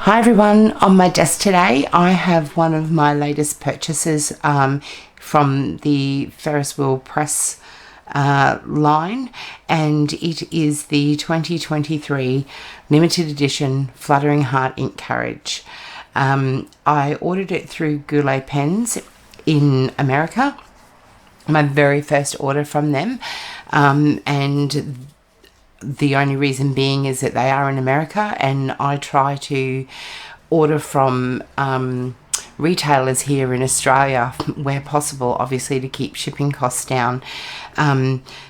Hi everyone, on my desk today I have one of my latest purchases from the Ferris wheel press line, and it is the 2023 limited edition Fluttering Heart ink Carriage. I ordered it through Goulet Pens in America, my very first order from them, and the only reason being is that they are in America, and I try to order from retailers here in Australia where possible, obviously to keep shipping costs down.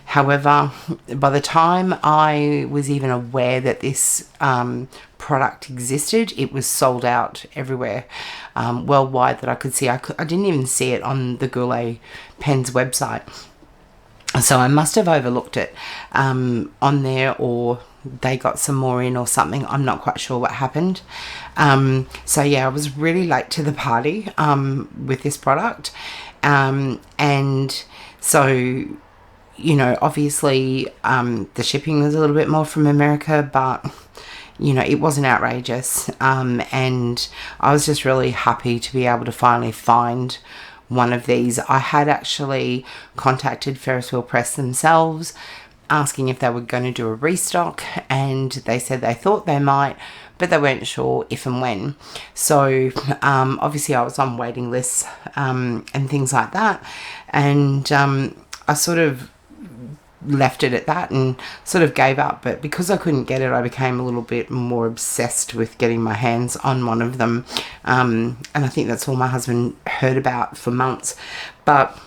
However, by the time I was even aware that this product existed, it was sold out everywhere worldwide that I could see. I didn't even see it on the Goulet Pens website. So I must have overlooked it on there, or they got some more in or something. I'm not quite sure what happened. So yeah, I was really late to the party with this product. And so, you know, obviously the shipping was a little bit more from America, but you know, it wasn't outrageous. And I was just really happy to be able to finally find one of these. I had actually contacted Ferris Wheel Press themselves asking if they were going to do a restock, and they said they thought they might, but they weren't sure if and when. So obviously I was on waiting lists and things like that, and I sort of left it at that and sort of gave up. But because I couldn't get it, I became a little bit more obsessed with getting my hands on one of them, and I think that's all my husband heard about for months. But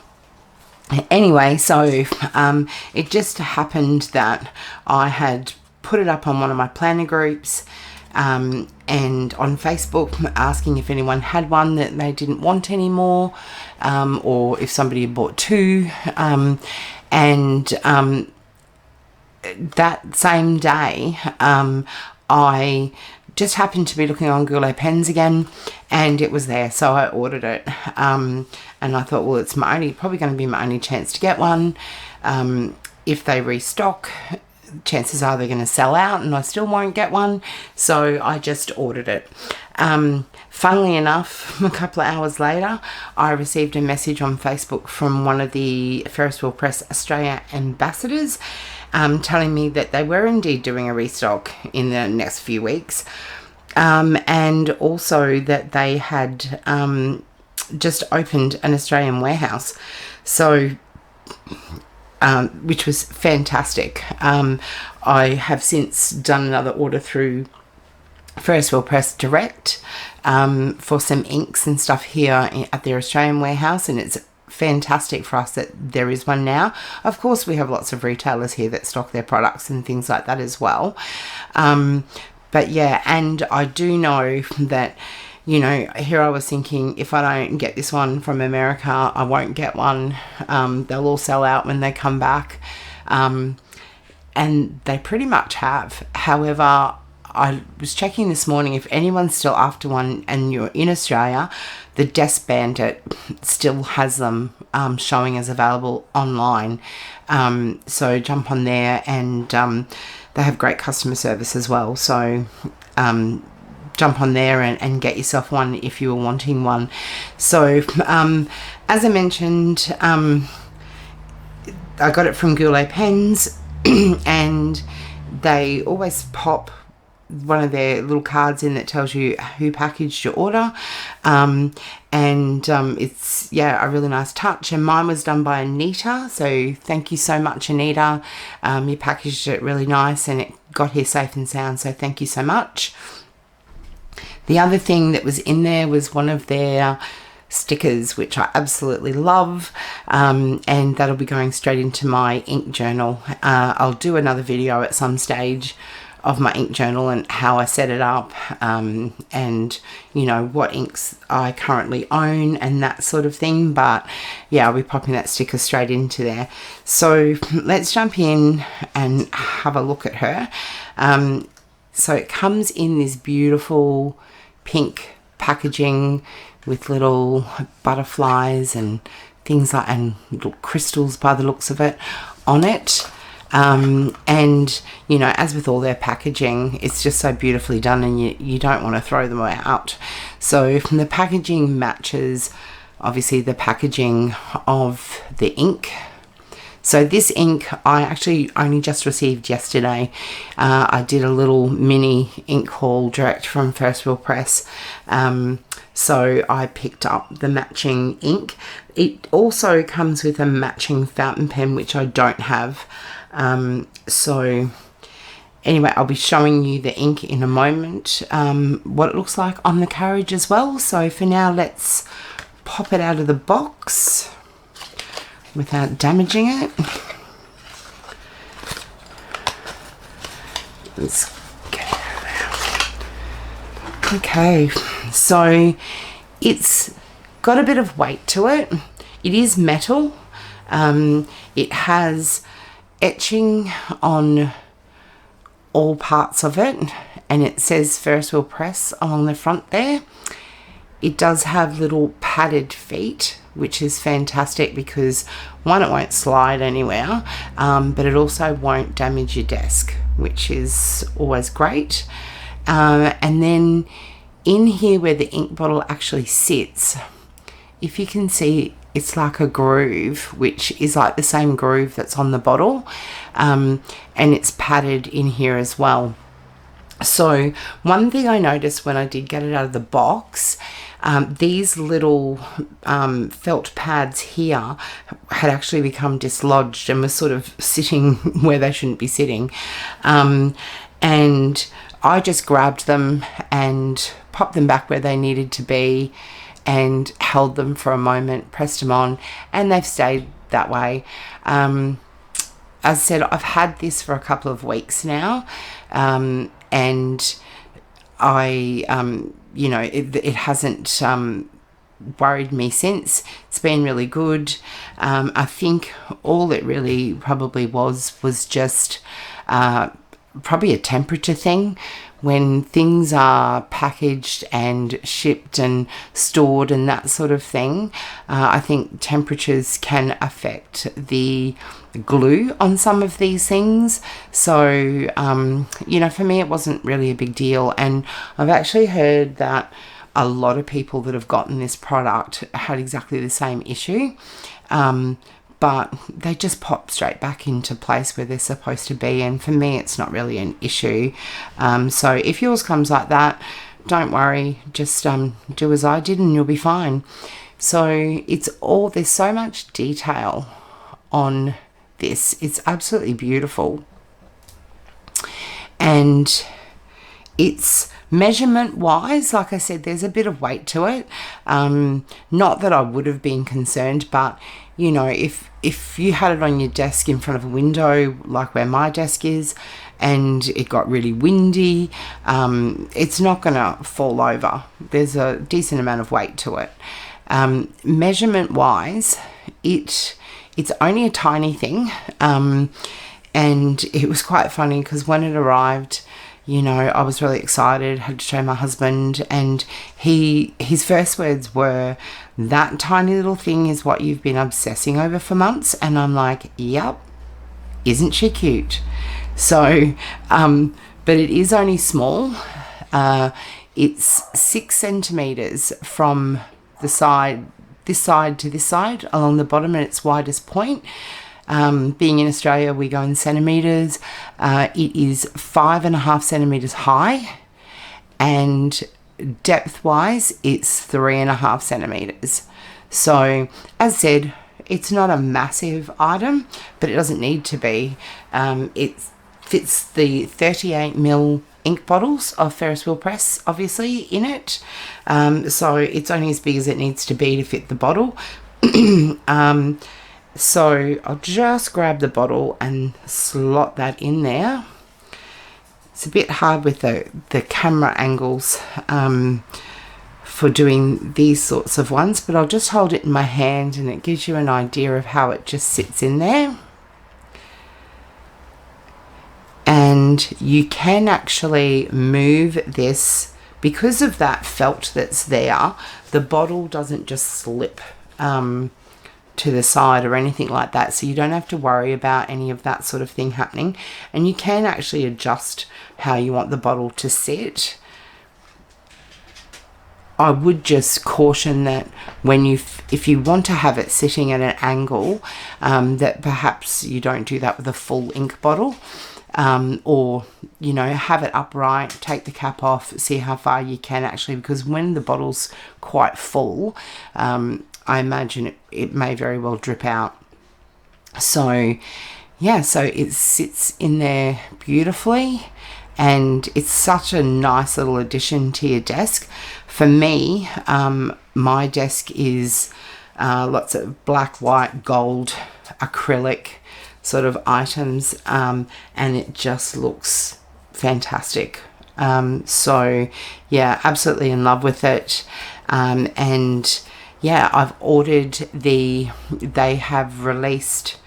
anyway, so it just happened that I had put it up on one of my planner groups and on Facebook, asking if anyone had one that they didn't want anymore, or if somebody had bought two. And that same day, I just happened to be looking on Goulet Pens again, and it was there, so I ordered it. And I thought, well, it's probably going to be my only chance to get one. If they restock, chances are they're going to sell out and I still won't get one. So I just ordered it. Funnily enough, a couple of hours later, I received a message on Facebook from one of the Ferris Wheel Press Australia ambassadors, telling me that they were indeed doing a restock in the next few weeks, and also that they had just opened an Australian warehouse, so which was fantastic. I have since done another order through Ferris Wheel Press direct for some inks and stuff here at their Australian warehouse, and it's fantastic for us that there is one now. Of course, we have lots of retailers here that stock their products and things like that as well. But yeah, and I do know that, you know, here I was thinking, if I don't get this one from America, I won't get one. They'll all sell out when they come back. And they pretty much have. However, I was checking this morning, if anyone's still after one and you're in Australia, the Desk Bandit still has them showing as available online. So jump on there, and they have great customer service as well. So jump on there and get yourself one if you were wanting one. So as I mentioned, I got it from Goulet Pens, and they always pop one of their little cards in that tells you who packaged your order, and it's, yeah, a really nice touch. And mine was done by Anita, so thank you so much, Anita. You packaged it really nice and it got here safe and sound, so thank you so much. The other thing that was in there was one of their stickers, which I absolutely love, and that'll be going straight into my ink journal. I'll do another video at some stage of my ink journal and how I set it up, and you know what inks I currently own and that sort of thing. But yeah, I'll be popping that sticker straight into there. So let's jump in and have a look at her. So it comes in this beautiful pink packaging with little butterflies and things like, and little crystals by the looks of it on it. And you know, as with all their packaging, it's just so beautifully done, and you don't want to throw them out. So the packaging matches obviously the packaging of the ink. So this ink I actually only just received yesterday. I did a little mini ink haul direct from Ferris Wheel Press. So I picked up the matching ink. It also comes with a matching fountain pen, which I don't have. So anyway, I'll be showing you the ink in a moment, what it looks like on the Carriage as well. So for now, let's pop it out of the box without damaging it. Let's get it out. Okay, so it's got a bit of weight to it. It is metal. It has etching on all parts of it, and it says Ferris Wheel Press along the front there. It does have little padded feet, which is fantastic because one, it won't slide anywhere, but it also won't damage your desk, which is always great. And then in here where the ink bottle actually sits, if you can see, it's like a groove, which is like the same groove that's on the bottle, and it's padded in here as well. So one thing I noticed when I did get it out of the box, these little felt pads here had actually become dislodged and were sort of sitting where they shouldn't be sitting. And I just grabbed them and popped them back where they needed to be and held them for a moment, pressed them on, and they've stayed that way. As I said, I've had this for a couple of weeks now, and I, you know, it hasn't worried me since. It's been really good. I think all it really probably was just probably a temperature thing. When things are packaged and shipped and stored and that sort of thing, I think temperatures can affect the glue on some of these things. So, you know, for me, it wasn't really a big deal. And I've actually heard that a lot of people that have gotten this product had exactly the same issue. But they just pop straight back into place where they're supposed to be. And for me, it's not really an issue. So if yours comes like that, don't worry. Just do as I did and you'll be fine. So there's so much detail on this. It's absolutely beautiful. And it's measurement wise, like I said, there's a bit of weight to it. Not that I would have been concerned, but you know, if you had it on your desk in front of a window, like where my desk is, and it got really windy, it's not going to fall over. There's a decent amount of weight to it. Measurement wise, it's only a tiny thing, and it was quite funny because when it arrived, you know, I was really excited, had to show my husband, and his first words were, "That tiny little thing is what you've been obsessing over for months." And I'm like, yep, isn't she cute? So, but it is only small. It's 6 centimeters from the side, this side to this side along the bottom at its widest point. Being in Australia, we go in centimeters. It is 5.5 centimeters high, and depth wise, it's 3.5 centimeters. So, as said, it's not a massive item, but it doesn't need to be. It fits the 38ml ink bottles of Ferris Wheel Press, obviously, in it. So it's only as big as it needs to be to fit the bottle. So I'll just grab the bottle and slot that in there. It's a bit hard with the camera angles for doing these sorts of ones, but I'll just hold it in my hand and it gives you an idea of how it just sits in there. And you can actually move this because of that felt that's there. The bottle doesn't just slip to the side or anything like that, so you don't have to worry about any of that sort of thing happening. And you can actually adjust how you want the bottle to sit. I would just caution that if you want to have it sitting at an angle, that perhaps you don't do that with a full ink bottle, or have it upright, take the cap off, see how far you can actually, because when the bottle's quite full, I imagine it may very well drip out. So yeah, so it sits in there beautifully, and it's such a nice little addition to your desk. For me, my desk is lots of black, white, gold, acrylic sort of items, and it just looks fantastic. So yeah, absolutely in love with it. And yeah, I've ordered they have released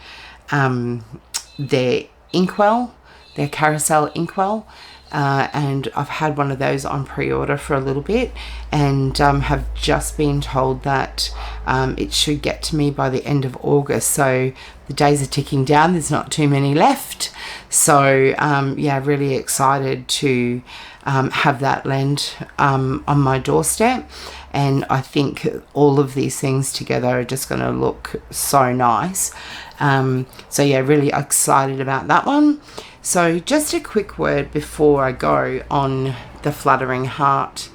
their inkwell, their carousel inkwell, and I've had one of those on pre-order for a little bit, and have just been told that it should get to me by the end of August. So the days are ticking down, there's not too many left. So yeah, really excited to have that land on my doorstep. And I think all of these things together are just going to look so nice. So yeah, really excited about that one. So just a quick word before I go on the Fluttering Heart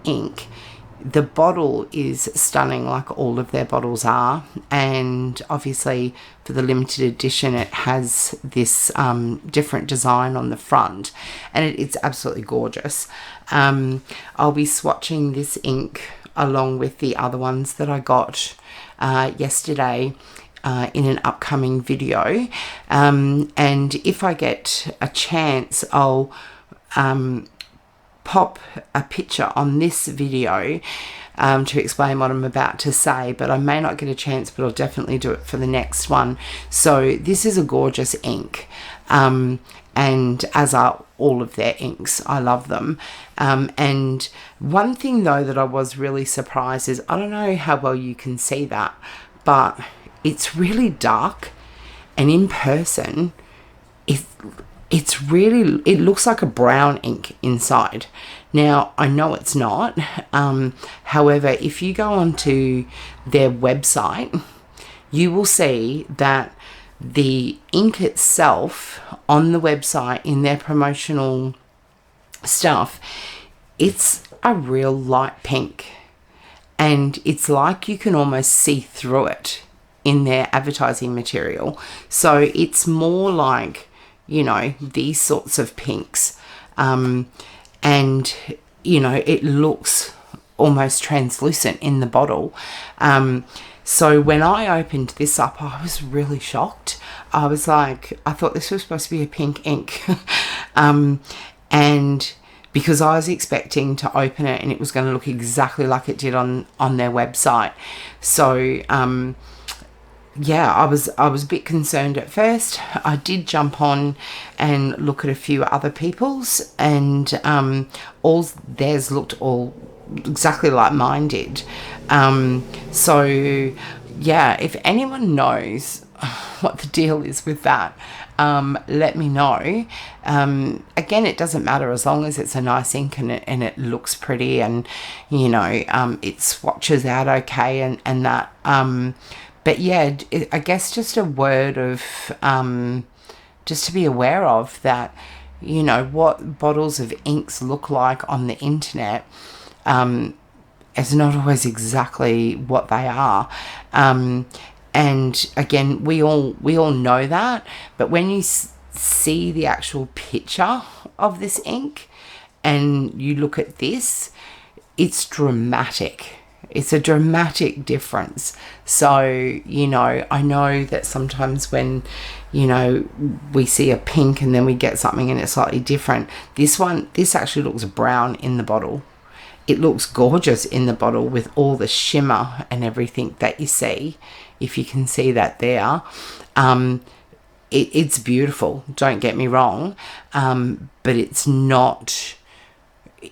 ink. The bottle is stunning, like all of their bottles are, and obviously for the limited edition it has this different design on the front, and it's absolutely gorgeous. I'll be swatching this ink along with the other ones that I got yesterday in an upcoming video, and if I get a chance, I'll pop a picture on this video to explain what I'm about to say, but I may not get a chance, but I'll definitely do it for the next one. So this is a gorgeous ink, and as are all of their inks. I love them. And one thing though that I was really surprised is, I don't know how well you can see that, but it's really dark, and in person it's really, it looks like a brown ink inside. Now I know it's not, however, if you go onto their website, you will see that the ink itself on the website, in their promotional stuff, it's a real light pink, and it's like you can almost see through it in their advertising material. So it's more like, these sorts of pinks, and it looks almost translucent in the bottle. So when I opened this up, I was really shocked. I was like, I thought this was supposed to be a pink ink. And because I was expecting to open it and it was going to look exactly like it did on their website. So yeah, I was a bit concerned at first. I did jump on and look at a few other people's, and all theirs looked all exactly like mine did. So yeah, if anyone knows what the deal is with that, let me know. Again, it doesn't matter as long as it's a nice ink and it looks pretty, and it swatches out okay and that. But yeah, I guess just a word of just to be aware of that, what bottles of inks look like on the internet is not always exactly what they are. And again, we all know that, but when you see the actual picture of this ink and you look at this, it's dramatic. It's a dramatic difference. So, I know that sometimes when, we see a pink and then we get something and it's slightly different. This actually looks brown in the bottle. It looks gorgeous in the bottle with all the shimmer and everything that you see, if you can see that there. It's beautiful, don't get me wrong, but it's not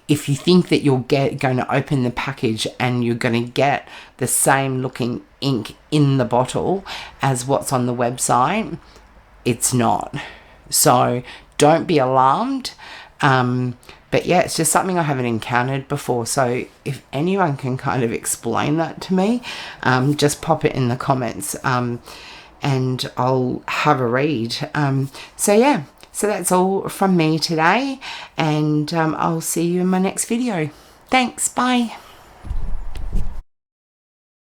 if you think that you're going to open the package and you're going to get the same looking ink in the bottle as what's on the website, it's not. So don't be alarmed. But yeah, it's just something I haven't encountered before. So if anyone can kind of explain that to me, just pop it in the comments, and I'll have a read. So yeah, so that's all from me today, and I'll see you in my next video. Thanks, bye.